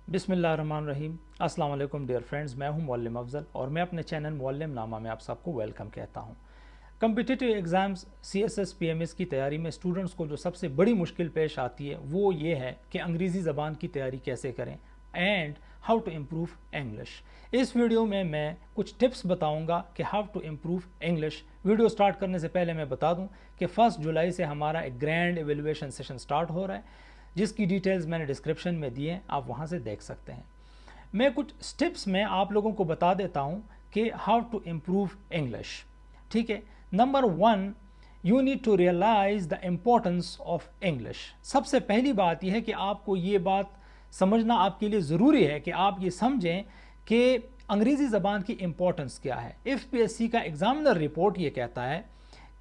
बिस्मिल्लाहिर्रहमानिर्रहीम। अस्सलाम वालेकुम डियर फ्रेंड्स, मैं हूं मौल्लिम अफजल और मैं अपने चैनल मौल्लिम नामा में आप सबको वेलकम कहता हूं। कम्पिटिटिव एग्ज़ाम्स CSS PMS की तैयारी में स्टूडेंट्स को जो सबसे बड़ी मुश्किल पेश आती है वो ये है कि अंग्रेज़ी ज़बान की तैयारी कैसे करें and how to improve English. इस वीडियो में मैं कुछ टिप्स बताऊंगा कि how to improve English. Video start करने से पहले मैं बता दूं कि 1 जुलाई से हमारा एक ग्रैंड एवेल्युएशन सेशन स्टार्ट हो रहा है, जिसकी डिटेल्स मैंने डिस्क्रिप्शन में दी हैं, आप वहां से देख सकते हैं। मैं कुछ स्टेप्स में आप लोगों को बता देता हूं कि हाउ टू इम्प्रूव इंग्लिश। ठीक है, number 1, you need to realise the importance of English. सबसे पहली बात यह है कि आपको ये बात समझना आपके लिए ज़रूरी है कि आप ये समझें कि अंग्रेज़ी ज़बान की इम्पोर्टेंस क्या है। FPSC का एग्जामिनर रिपोर्ट ये कहता है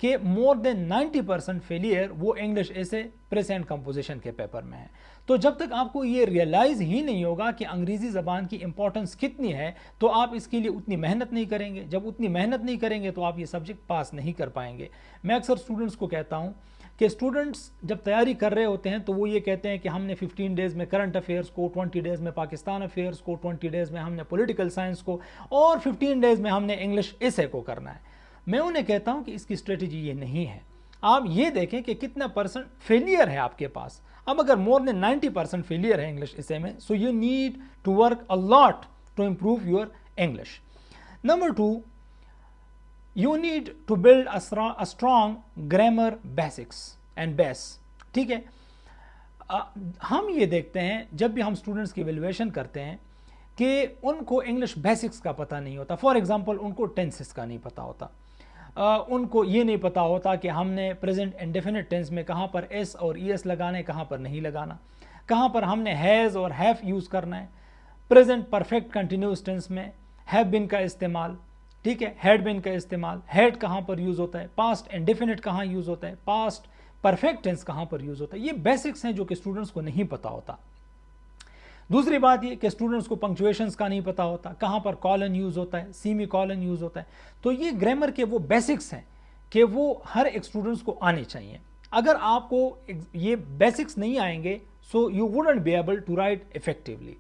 कि मोर देन 90% फेलियर वो इंग्लिश ऐसे प्रेजेंट कंपोजिशन के पेपर में है। तो जब तक आपको ये रियलाइज़ ही नहीं होगा कि अंग्रेज़ी ज़बान की इंपॉर्टेंस कितनी है, तो आप इसके लिए उतनी मेहनत नहीं करेंगे। जब उतनी मेहनत नहीं करेंगे तो आप ये सब्जेक्ट पास नहीं कर पाएंगे। मैं अक्सर स्टूडेंट्स को कहता हूँ कि स्टूडेंट्स जब तैयारी कर रहे होते हैं तो वो ये कहते हैं कि हमने 15 डेज़ में करंट अफेयर्स को, 20 डेज़ में पाकिस्तान अफेयर्स को, 20 डेज़ में हमने पॉलिटिकल साइंस को और 15 डेज़ में हमने इंग्लिश एसे को करना है। मैं उन्हें कहता हूं कि इसकी स्ट्रेटजी ये नहीं है। आप ये देखें कि कितना परसेंट फेलियर है आपके पास। अब अगर मोर देन 90% फेलियर है इंग्लिश इसे में, so you need to work a lot to improve your English. Number 2, you need to build a strong grammar basics and base. ठीक है, हम ये देखते हैं जब भी हम स्टूडेंट्स की एवेल्युएशन करते हैं कि उनको इंग्लिश बेसिक्स का पता नहीं होता। फॉर एग्जांपल, उनको टेंसेस का नहीं पता होता। उनको ये नहीं पता होता कि हमने प्रेजेंट इंडेफिनिट टेंस में कहाँ पर एस और ईएस लगाना है, कहाँ पर नहीं लगाना, कहाँ पर हमने हैज़ और हैव यूज़ करना है। प्रेजेंट परफेक्ट कंटिन्यूस टेंस में हैव बिन का इस्तेमाल, ठीक है, हैड बिन का इस्तेमाल, हैड कहाँ पर यूज़ होता है, पास्ट इंडेफिनिट कहाँ यूज़ होता है, पास्ट परफेक्ट टेंस कहाँ पर यूज़ होता है। ये बेसिक्स हैं जो कि स्टूडेंट्स को नहीं पता होता। दूसरी बात ये कि स्टूडेंट्स को पंक्चुएशंस का नहीं पता होता, कहाँ पर कॉलन यूज़ होता है, सेमी कॉलन यूज़ होता है। तो ये ग्रामर के वो बेसिक्स हैं कि वो हर एक स्टूडेंट्स को आने चाहिए। अगर आपको ये बेसिक्स नहीं आएंगे, so you wouldn't be able to write effectively.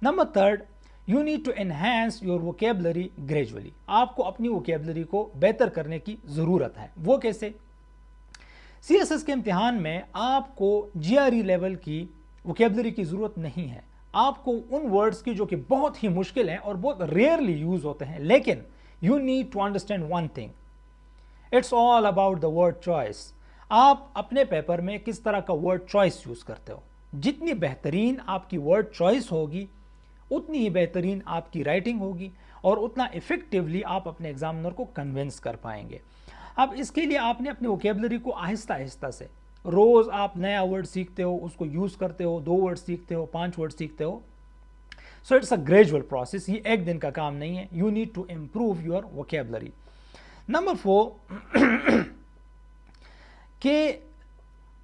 Number 3, you need to enhance your vocabulary gradually. आपको अपनी वोकेबलरी को बेहतर करने की ज़रूरत है। वो कैसे? CSS के इम्तिहान में आपको GRE लेवल की वोकेबलरी की ज़रूरत नहीं है। आपको उन वर्ड्स की जो कि बहुत ही मुश्किल हैं और बहुत रेयरली यूज़ होते हैं, लेकिन you need to understand one thing, it's all about the word choice. आप अपने पेपर में किस तरह का वर्ड चॉइस यूज़ करते हो। जितनी बेहतरीन आपकी वर्ड चॉइस होगी, उतनी ही बेहतरीन आपकी राइटिंग होगी और उतना इफेक्टिवली आप अपने एग्जामिनर को कन्विंस कर पाएंगे। अब इसके लिए आपने अपनी वोकेबलरी को आहिस्ता आहिस्ता से, रोज आप नया वर्ड सीखते हो, उसको यूज करते हो, 2 वर्ड सीखते हो, 5 वर्ड सीखते हो। So it's a gradual process, ये एक दिन का काम नहीं है। You need to improve your vocabulary. Number 4, कि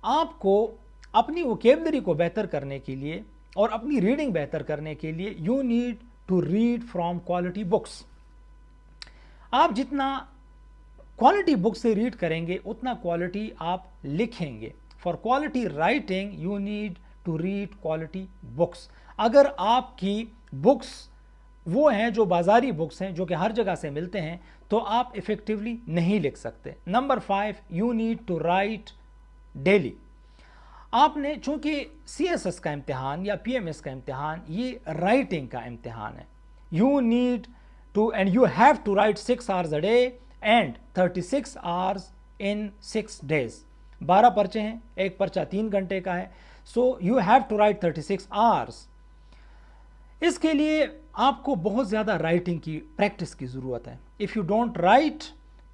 आपको अपनी वोकेबलरी को बेहतर करने के लिए और अपनी रीडिंग बेहतर करने के लिए you need to read from quality books. आप जितना क्वालिटी बुक से रीड करेंगे उतना क्वालिटी आप लिखेंगे। For quality writing you need to read quality books. अगर आपकी बुक्स वो हैं जो बाजारी बुक्स हैं, जो कि हर जगह से मिलते हैं, तो आप इफेक्टिवली नहीं लिख सकते। Number 5, you need to write daily. आपने, चूंकि CSS का इम्तिहान या PMS का इम्तिहान ये राइटिंग का इम्तिहान है, you need to and you have to write 6 hours a day and 36 hours in 6 days. 12 पर्चे हैं, एक पर्चा 3 घंटे का है। So you have to write 36 hours. इसके लिए आपको बहुत ज़्यादा राइटिंग की प्रैक्टिस की ज़रूरत है। इफ़ यू डोंट राइट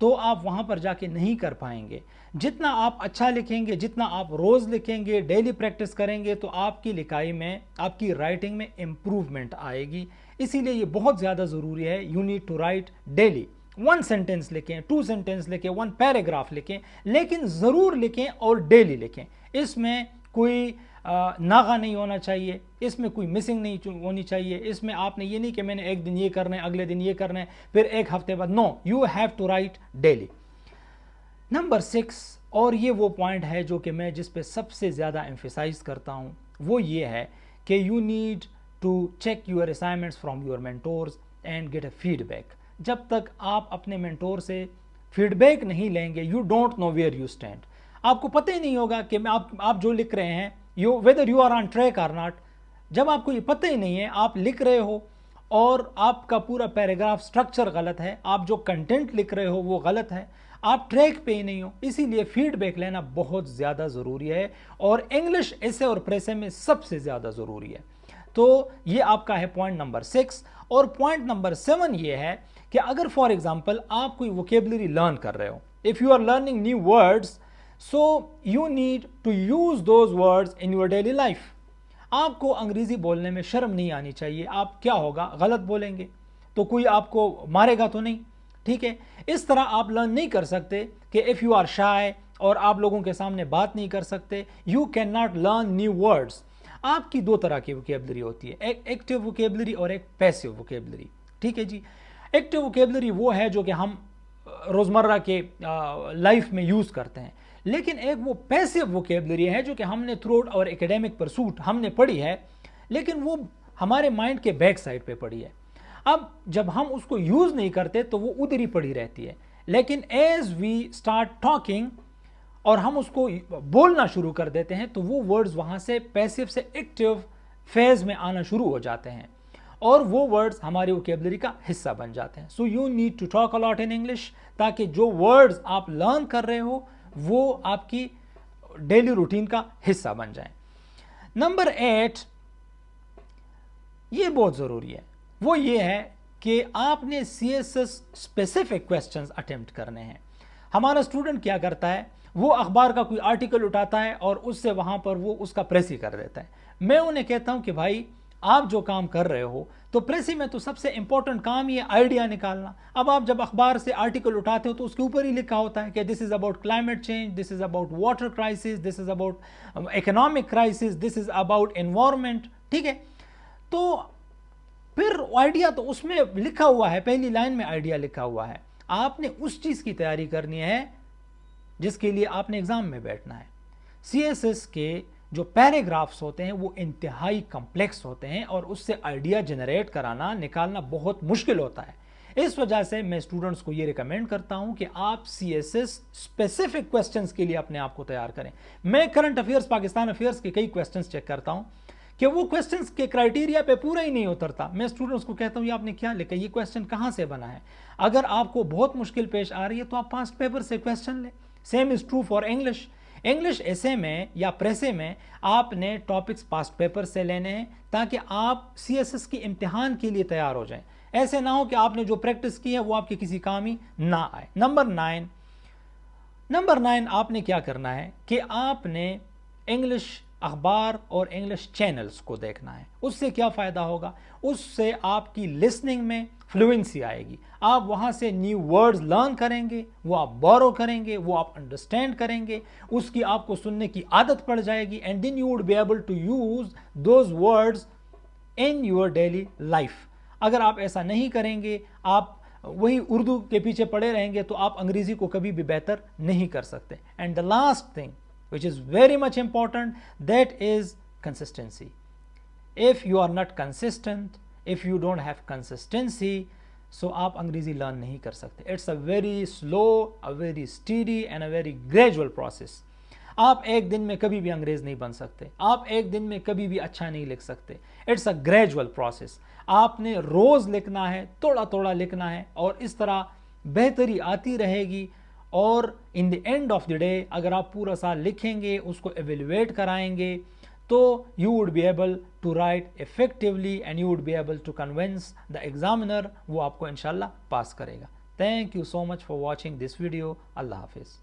तो आप वहाँ पर जाके नहीं कर पाएंगे। जितना आप अच्छा लिखेंगे, जितना आप रोज़ लिखेंगे, डेली प्रैक्टिस करेंगे, तो आपकी लिखाई में, आपकी राइटिंग में इम्प्रूवमेंट आएगी। इसीलिए ये बहुत ज़्यादा ज़रूरी है। You need to write daily. 1 sentence लिखें, 2 सेंटेंस लिखें, 1 पैराग्राफ लिखें, लेकिन ज़रूर लिखें और डेली लिखें। इसमें कोई नागा नहीं होना चाहिए, इसमें कोई मिसिंग नहीं होनी चाहिए। इसमें आपने ये नहीं कि मैंने एक दिन ये करना है, अगले दिन ये करना है, फिर एक हफ्ते बाद। No, you have to write daily. Number 6, और ये वो पॉइंट है जो कि मैं जिस पे सबसे ज़्यादा एम्फेसाइज करता हूँ, वो ये है कि you need to check your assignments from your mentors and get a feedback. जब तक आप अपने मेंटोर से फीडबैक नहीं लेंगे, you don't know where you stand. आपको पता ही नहीं होगा कि आप जो लिख रहे हैं, you whether you are on track or not. जब आपको ये पता ही नहीं है, आप लिख रहे हो और आपका पूरा पैराग्राफ स्ट्रक्चर गलत है, आप जो कंटेंट लिख रहे हो वो गलत है, आप ट्रैक पे ही नहीं हो। इसीलिए फीडबैक लेना बहुत ज़्यादा ज़रूरी है और इंग्लिश ऐसे और प्रेसे में सबसे ज़्यादा ज़रूरी है। तो ये आपका है पॉइंट नंबर 6। और पॉइंट नंबर 7 ये है कि अगर फॉर एग्जांपल आप कोई वोकेबलरी लर्न कर रहे हो, if you are learning new words, so you need to use those words in your daily life. आपको अंग्रेजी बोलने में शर्म नहीं आनी चाहिए। आप क्या होगा, गलत बोलेंगे तो कोई आपको मारेगा तो नहीं, ठीक है। इस तरह आप लर्न नहीं कर सकते कि इफ़ यू आर शाय और आप लोगों के सामने बात नहीं कर सकते, you can not learn new words. आपकी दो तरह की वोकेबलरी होती है, एक एक्टिव वोकेबलरी और एक पैसिव वोकेबलरी, ठीक है जी। एक्टिव वोकेबलरी वो है जो कि हम रोज़मर्रा के लाइफ में यूज़ करते हैं, लेकिन एक वो पैसिव वोकेबलरी है जो कि हमने थ्रू आउट और एकेडमिक परसूट हमने पढ़ी है, लेकिन वो हमारे माइंड के बैक साइड पे पढ़ी है। अब जब हम उसको यूज़ नहीं करते तो वो उधर ही पड़ी रहती है, लेकिन एज वी स्टार्ट टॉकिंग और हम उसको बोलना शुरू कर देते हैं तो वो वर्ड्स वहाँ से पैसिव से एक्टिव फेज में आना शुरू हो जाते हैं और वो वर्ड्स हमारी वोकेबलरी का हिस्सा बन जाते हैं। So you need to talk a lot in English, ताकि जो वर्ड्स आप लर्न कर रहे हो वो आपकी डेली रूटीन का हिस्सा बन जाएं। नंबर 8, ये बहुत ज़रूरी है, वो ये है कि आपने CSS स्पेसिफिक क्वेश्चंस अटेम्प्ट करने हैं। हमारा स्टूडेंट क्या करता है, वो अखबार का कोई आर्टिकल उठाता है और उससे वहाँ पर वो उसका प्रेसी कर देता है। मैं उन्हें कहता हूँ कि भाई आप जो काम कर रहे हो तो प्रेसी में तो सबसे इंपॉर्टेंट काम ये आइडिया निकालना। अब आप जब अखबार से आर्टिकल उठाते हो तो उसके ऊपर ही लिखा होता है कि this is about climate change, this is about water crisis, this is about economic crisis, this is about environment, ठीक है। तो फिर आइडिया तो उसमें लिखा हुआ है, पहली लाइन में आइडिया लिखा हुआ है। आपने उस चीज़ की तैयारी करनी है जिसके लिए आपने एग्ज़ाम में बैठना है। CSS के जो पैराग्राफ्स होते हैं वो इंतहाई कम्प्लेक्स होते हैं और उससे आइडिया जनरेट कराना, निकालना बहुत मुश्किल होता है। इस वजह से मैं स्टूडेंट्स को ये रिकमेंड करता हूं कि आप CSS स्पेसिफिक क्वेश्चंस के लिए अपने आप को तैयार करें। मैं करंट अफेयर्स, पाकिस्तान अफेयर्स के कई क्वेश्चंस चेक करता हूं कि वो क्वेश्चंस के क्राइटेरिया पे पूरा ही नहीं उतरता। मैं स्टूडेंट्स को कहता हूँ ये आपने क्या लिखा, ये क्वेश्चन कहाँ से बना है। अगर आपको बहुत मुश्किल पेश आ रही है तो आप पास्ट पेपर से क्वेश्चन लें। Same is true for English. English ऐसे में या प्रेसे में आपने टॉपिक्स पास्ट पेपर से लेने हैं ताकि आप CSS की इम्तिहान के लिए तैयार हो जाएं। ऐसे ना हो कि आपने जो प्रैक्टिस की है वो आपके किसी काम ही ना आए। नंबर 9 आपने क्या करना है कि आपने इंग्लिश अखबार और इंग्लिश चैनल्स को देखना है। उससे क्या फ़ायदा होगा, उससे आपकी लिसनिंग में फ्लुएंसी आएगी। आप वहाँ से न्यू वर्ड्स लर्न करेंगे, वो आप बोरो करेंगे, वो आप अंडरस्टैंड करेंगे, उसकी आपको सुनने की आदत पड़ जाएगी and then you would be able to use those words in your daily life. अगर आप ऐसा नहीं करेंगे, आप वही उर्दू के पीछे पड़े रहेंगे तो आप अंग्रेज़ी को कभी भी बेहतर नहीं कर सकते। And the last thing which is very much important, that is consistency. If you are not consistent, if you don't have consistency, so आप अंग्रेजी लर्न नहीं कर सकते। It's a very slow, a very steady and a very gradual process. आप एक दिन में कभी भी अंग्रेज नहीं बन सकते, आप एक दिन में कभी भी अच्छा नहीं लिख सकते। It's a gradual process. आपने रोज़ लिखना है, थोड़ा थोड़ा लिखना है और इस तरह बेहतरी आती रहेगी। और in the end of the day अगर आप पूरा साल लिखेंगे, उसको एवेल्युएट कराएंगे, तो you would be able to write effectively and you would be able to convince the examiner, वो आपको इंशाल्लाह पास करेगा। Thank you so much for watching this video. अल्लाह हाफिज़।